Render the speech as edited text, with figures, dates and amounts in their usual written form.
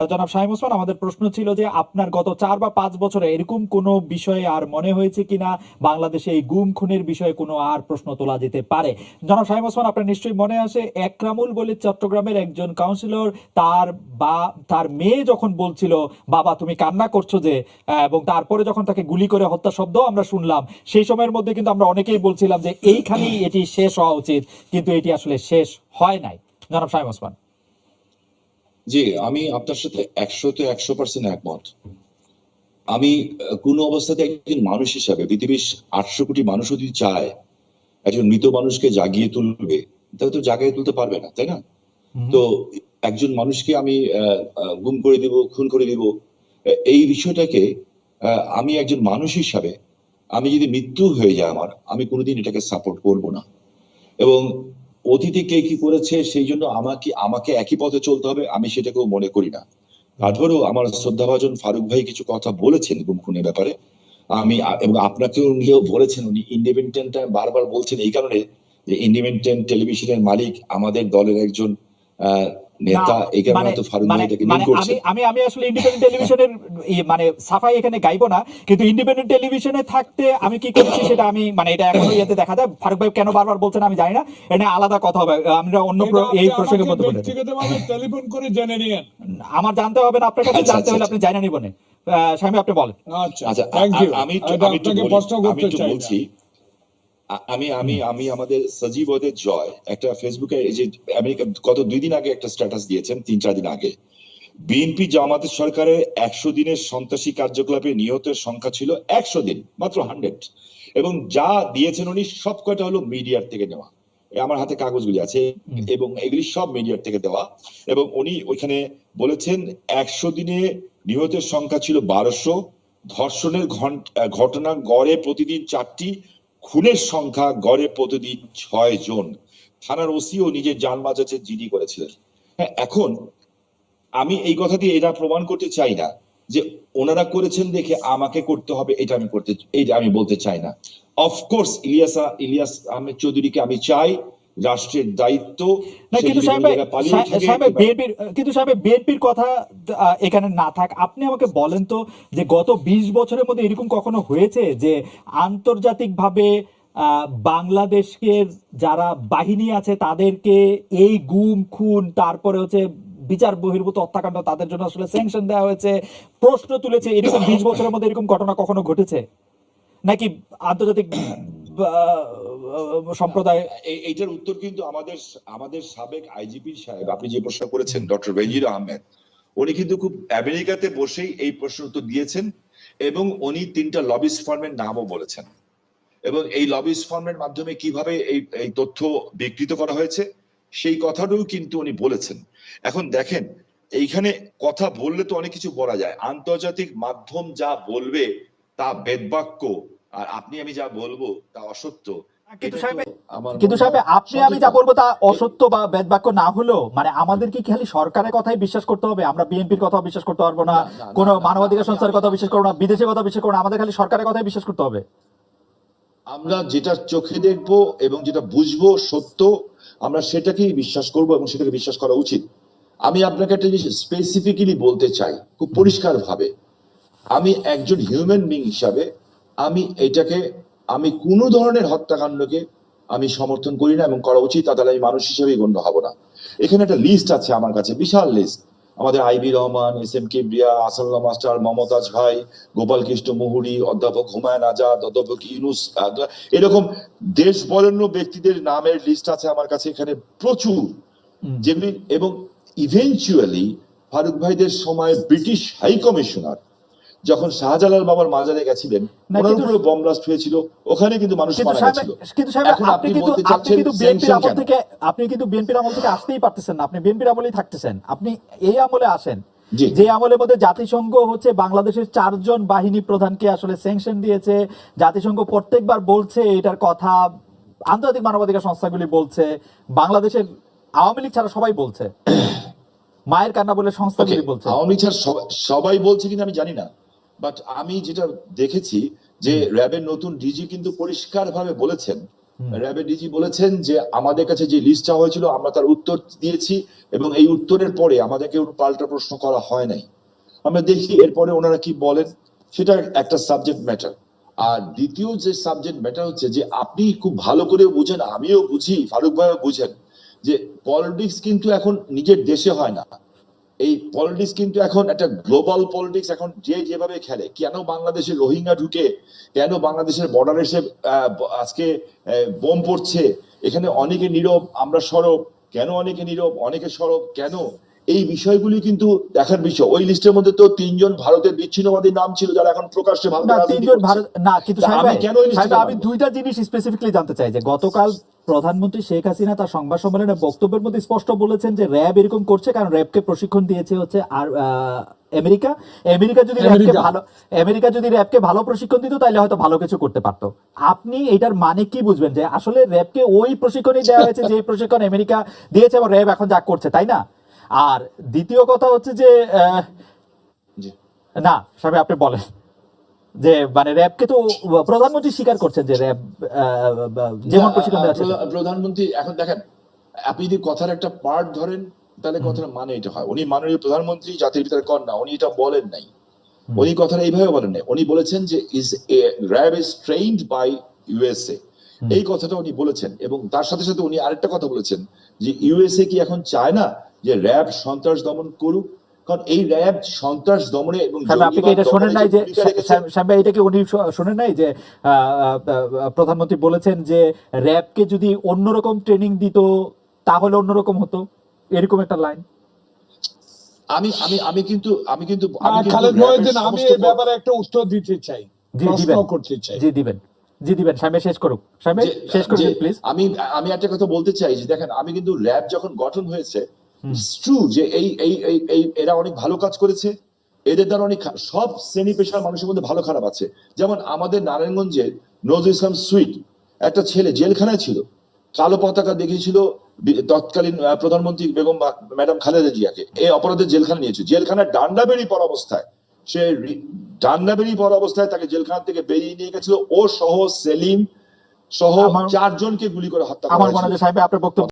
জনাব শামীম ওসমান, আমাদের প্রশ্ন ছিল যে আপনার গত 4 বা 5 বছরে এরকম কোনো বিষয়ে আর মনে হয়েছে কিনা বাংলাদেশে এই গুম খুনের বিষয়ে কোনো আর প্রশ্ন তোলা যেতে পারে? জনাব শামীম ওসমান, আপনার নিশ্চয়ই মনে আছে একরামুল বলে চট্টগ্রামের একজন কাউন্সিলর তার তার মেয়ে যখন বলছিল বাবা তুমি কান্না করছো যে, এবং তারপরে যখন তাকে গুলি করে হত্যা শব্দ আমরা শুনলাম, সেই সময়ের মধ্যে কিন্তু আমরা অনেকেই বলছিলাম যে এইখানেই এটি শেষ হওয়া উচিত, কিন্তু এটি আসলে শেষ হয় নাই। জনাব শামীম ওসমান। জি, আমি আপনার সাথে 100% একমত। আমি কোন অবস্থাতে একজন মানুষ হিসাবে পৃথিবীর 800 কোটি মানুষও যদি চায় একজন মৃত মানুষকে জাগিয়ে তুলবে, তাহলে তো জাগিয়ে তুলতে পারবে না, তাই না? তো একজন মানুষকে আমি গুম করে দিব, খুন করে দিব, এই বিষয়টাকে আমি একজন মানুষ হিসাবে আমি যদি মৃত্যু হয়ে যায় আমার, আমি কোনোদিন এটাকে সাপোর্ট করব না। এবং অতীতে কে কি করেছে সেই জন্য আমাকে একই পথে চলতে হবে, আমি সেটাকেও মনে করি না। তারপরেও আমার শ্রদ্ধাভাজন ফারুক ভাই কিছু কথা বলেছেন গুম খুনের ব্যাপারে, আমি এবং আপনাকেও নিয়েও বলেছেন, উনি ইন্ডিপেন্ডেন্ট বারবার বলছেন এই কারণে যে ইন্ডিপেন্ডেন্ট টেলিভিশনের মালিক আমাদের দলের একজন নেতা, এই কারণে তো ফারুক ভাই এটাকে নিয়ে করছে। আমি আসলে ইন্ডিপেন্ডেন্ট টেলিভিশনের মানে সাফাই এখানে গাইবো না, কিন্তু ইন্ডিপেন্ডেন্ট টেলিভিশনে থাকতে আমি কি করছি সেটা আমি মানে এটা এখনো ইয়েতে দেখা যায়। ফারুক ভাই কেন বারবার বলছেন আমি জানি না, এটা আলাদা কথা হবে, আমরা অন্য এই প্রসঙ্গের মধ্যে বলে ব্যক্তিগতভাবে টেলিফোন করে জেনে নিয়েন। আমার জানতে হবে না, আপনার কাছে জানতে হলে আপনি জানেন নিবেন। শামীম আপনি বলেন। আচ্ছা, থ্যাংক ইউ। আমি আপনাকে প্রশ্ন করতে চাই বলছি, আমি আমাদের সজীব ওদের জয় একটা ফেসবুকে এই যে আমেরিকা গত 2 দিন আগে একটা স্ট্যাটাস দিয়েছেন, 3-4 দিন আগে বিএনপি জামাতের সরকারের 100 দিনের সন্ত্রাসী কার্যকলাপে নিহতের সংখ্যা ছিল 100 দিন মাত্র 100, এবং যা দিয়েছেন উনি সব কয়টা হলো মিডিয়ার থেকে নেওয়া। আমার হাতে কাগজগুলি আছে এবং এগুলি সব মিডিয়ার থেকে দেওয়া। এবং উনি ওইখানে বলেছেন 100 দিনে নিহতের সংখ্যা ছিল 1200, ধর্ষণের ঘটনা গড়ে প্রতিদিন 4টি, খুনের সংখ্যা গড়ে প্রতিদিন 6 জন। থানার ওসিও নিজের জান বাঁচাতে জিডি করেছিলেন। হ্যাঁ, এখন আমি এই কথা দিয়ে এটা প্রমাণ করতে চাই না যে ওনারা করেছেন দেখে আমাকে করতে হবে, এটা আমি বলতে চাই না। অফকোর্স ইলিয়াস আহমেদ চৌধুরীকে আমি চাই রাষ্ট্রের দায়িত্ব, কিন্তু সাহেব বিএনপির কথা এখানে না থাক, আপনি আমাকে বলেন তো যে গত 20 বছরের মধ্যে এরকম কখনো হয়েছে যে আন্তর্জাতিকভাবে বাংলাদেশের যারা বাহিনী আছে তাদেরকে এই গুম খুন তারপরে হচ্ছে বিচার বহির্ভূত হত্যাকাণ্ড তাদের জন্য আসলে স্যাংশন দেওয়া হয়েছে, প্রশ্ন তুলেছে, এরকম 20 বছরের মধ্যে এরকম ঘটনা কখনো ঘটেছে নাকি আন্তর্জাতিক সম্প্রদায়? এইটার উত্তর কিন্তু আমাদের সাবেক আইজিপি সাহেব, আপনি যে প্রশ্ন করেছেন ডক্টর বেনজির আহমেদ, উনি কিন্তু খুব আমেরিকাতে বসেই এই প্রশ্ন উত্তর দিয়েছেন, এবং উনি 3টা লবিস্ট ফার্মের নামও বলেছেন, এবং এই লবিস্ট ফার্মের মাধ্যমে কিভাবে এই তথ্য বিকৃত করা হয়েছে সেই কথাটাও কিন্তু উনি বলেছেন। এখন দেখেন, এইখানে কথা বললে তো অনেক কিছু বলা যায়, আন্তর্জাতিক মাধ্যম যা বলবে তা বেদবাক্য, আর আমি যা বলবো তা অসত্য। কিন্তু সাহেব আপনি আমি যা বলবো তা অসত্য বা বেদবাক্য না হলেও মানে আমাদের কি খালি সরকারের কথাই বিশ্বাস করতে হবে? আমরা বিএনপির কথা বিশ্বাস করতে পারবো না, কোন মানবাধিকার সংস্থার কথা বিশ্বাস করবো না, বিদেশের কথা বিশ্বাস করবো না, আমাদের খালি সরকারের কথাই বিশ্বাস করতে হবে? আমরা যেটা চোখে দেখবো এবং যেটা বুঝবো সত্য, আমরা সেটাকেই বিশ্বাস করবো এবং সেটাকে বিশ্বাস করা উচিত। আমি আপনাকে একটা জিনিস স্পেসিফিক্যালি বলতে চাই খুব পরিষ্কার ভাবে, আমি একজন হিউম্যান বিং হিসাবে আমি কোনো ধরনের হত্যাকাণ্ডকে আমি সমর্থন করি না এবং করা উচিত, তাহলে আমি মানুষ হিসেবেই গণ্য হব না। এখানে একটা লিস্ট আছে আমার কাছে, বিশাল লিস্ট, আমাদের IB Rahman, SM. Kibria, Asadullah master, Momtaz ভাই, গোপাল কৃষ্ণ মুহুরী, অধ্যাপক হুমায়ুন আজাদ, অধ্যাপক ইউনুস, এরকম দেশ বরেণ্য ব্যক্তিদের নামের লিস্ট আছে আমার কাছে এখানে প্রচুর, যেগুলি, এবং ইভেনচুয়ালি ফারুক ভাইদের সময় ব্রিটিশ হাই কমিশনার যখন শাহজালাল বাবার মাজারে গেছিলেন, ওনার উপরে বম ব্লাস্ট হয়েছিল, ওখানে কিন্তু মানুষ মারা গেছিল। এখন আপনি বলতে চাচ্ছেন আপনি কিন্তু বিএনপির আমল থেকে আসতেই পারতেছেন না, আপনি বিএনপির আমলেই থাকতেছেন, আপনি এই আমলে আসেন যে আমলের মধ্যে জাতিসংঘ হচ্ছে বাংলাদেশের 4 জন বাহিনী প্রধানকে আসলে স্যাংশন দিয়েছে, জাতিসংঘ প্রত্যেকবার বলছে এটার কথা, আন্তর্জাতিক মানবাধিকার সংস্থাগুলি বলছে, বাংলাদেশের আওয়ামী লীগ ছাড়া সবাই বলছে, মায়ের কান্না বলে সংস্থাগুলি বলছে। আওয়ামী লীগ ছাড়া সবাই বলছে কিনা আমি জানি না, বাট আমি যেটা দেখেছি যে র্যাবের নতুন ডিজি কিন্তু পরিষ্কার ভাবে বলেছেন র্যাবের ডিজি বলেছেন যে আমাদের কাছে যে লিস্ট চাওয়া হয়েছিল আমরা তার উত্তর দিয়েছি এবং এই উত্তরের পরে আমাদেরকে পাল্টা প্রশ্ন করা হয় নাই। আমরা দেখি এরপরে ওনারা কি বলেন, সেটা একটা সাবজেক্ট ম্যাটার। আর দ্বিতীয় যে সাবজেক্ট ম্যাটার হচ্ছে যে আপনি খুব ভালো করে বুঝেন, আমিও বুঝি, ফারুক ভাইও বুঝেন, যে পলিটিক্স কিন্তু এখন নিজের দেশে হয় না। এই পলিটিক্স কিন্তু এখন একটা গ্লোবাল পলিটিক্স। এখন যে যেভাবে খেলে, কেন বাংলাদেশের রোহিঙ্গা ঢুকে, কেন বাংলাদেশের বর্ডার এসে আজকে বোম পড়ছে, এখানে অনেকে নীরব আমরা সরব, কেন অনেকে নীরব অনেকে সরব কেন, এই বিষয়গুলি কিন্তু দেখার বিষয়। ওই লিস্টের মধ্যে তো 3 জন ভারতের বিচ্ছিন্নবাদীর নাম ছিল যারা এখন প্রকাশ্যে না ভারতের রাজনীতি 3 জন করছে। ভারত না, কিন্তু তা সাহেব আমি ভাই, কেন ওই লিস্টে সাহেব, আমি নামবো? দুইটা জিনিস স্পেসিফিকলি জানতে চাই যে গতকাল প্রধানমন্ত্রী শেখ হাসিনা তার সংবাদ সম্মেলনে বক্তব্যের মধ্যে স্পষ্ট বলেছেন যে র্যাব এরকম করছে কারণ র্যাবকে প্রশিক্ষণ দিয়েছে হচ্ছে আর আমেরিকা। আমেরিকা যদি র্যাবকে ভালো প্রশিক্ষণ দিত তাহলে হয়তো ভালো কিছু করতে পারতো। আপনি এটার মানে কি বুঝবেন যে আসলে র্যাবকে ওই প্রশিক্ষণই দেওয়া হয়েছে যে প্রশিক্ষণ আমেরিকা দিয়েছে এবং র্যাব এখন যা করছে, তাই না? আর দ্বিতীয় কথা হচ্ছে যে জি। না সাহেব আপনি বলেন যে মানে র্যাবকে তো প্রধানমন্ত্রী স্বীকার করছেন যে র্যাব যেমন প্রশিক্ষণ দেওয়া হচ্ছে। প্রধানমন্ত্রী এখন দেখেন, আপনি যদি কথার একটা পার্ট ধরেন তাহলে কথার মানে এটা হয়। উনি মাননীয় প্রধানমন্ত্রী জাতির পিতার কন্যা, উনি এটা বলেন নাই, উনি কথাটা এইভাবে বলেন নাই। উনি বলেছেন যে RAB is trained by USA, এই কথাটা উনি বলেছেন। এবং তার সাথে সাথে উনি আরেকটা কথা বলেছেন যে ইউএসএ কি এখন চায় না যে র্যাব সন্ত্রাস দমন করুক, কারণ এই র্যাব সন্ত্রাস দমনে এবং আপনি কি এটা শোনেন নাই যে শ্যামবা, এটা কি উনি শোনেন নাই যে প্রধানমন্ত্রী বলেছেন যে র্যাবকে যদি অন্যরকম ট্রেনিং দিত তাহলে অন্যরকম হতো, এরকম একটা লাইন। আমি কিন্তু খালেদ মহিউদ্দিন, আমি এই ব্যাপারে একটা উত্তর দিতে চাই, প্রশ্ন করতে চাই। জি দিবেন সামনে শেষ করুক, সামনে শেষ করুন প্লিজ। আমি একটা কথা বলতে চাই যে দেখেন, আমি কিন্তু র্যাব যখন গঠন হয়েছে, ট্রু যে এই এরা অনেক ভালো কাজ করেছে, এদের দ্বারা অনেক সব শ্রেণী পেশার মানুষের মধ্যে ভালো খারাপ আছে। যেমন আমাদের নারায়ণগঞ্জে নজরুল ইসলাম সুইট, একটা ছেলে জেলখানায় ছিল, কালো পতাকা দেখিয়েছিল তৎকালীন প্রধানমন্ত্রী বেগম ম্যাডাম খালেদা জিয়াকে, এই অপরাধে জেলখানা নিয়েছে। জেলখানায় ডান্ডা বেড়ি পড়া অবস্থায়, সে ডান্ডা বেড়ি পড়া অবস্থায় তাকে জেলখানা থেকে বেরিয়ে নিয়ে গেছিল, ও সহ সেলিম সহ 4 জনকে গুলি করে হত্যা করা হয়েছিল। আমার মনে হয় সাহেব আপনার বক্তব্য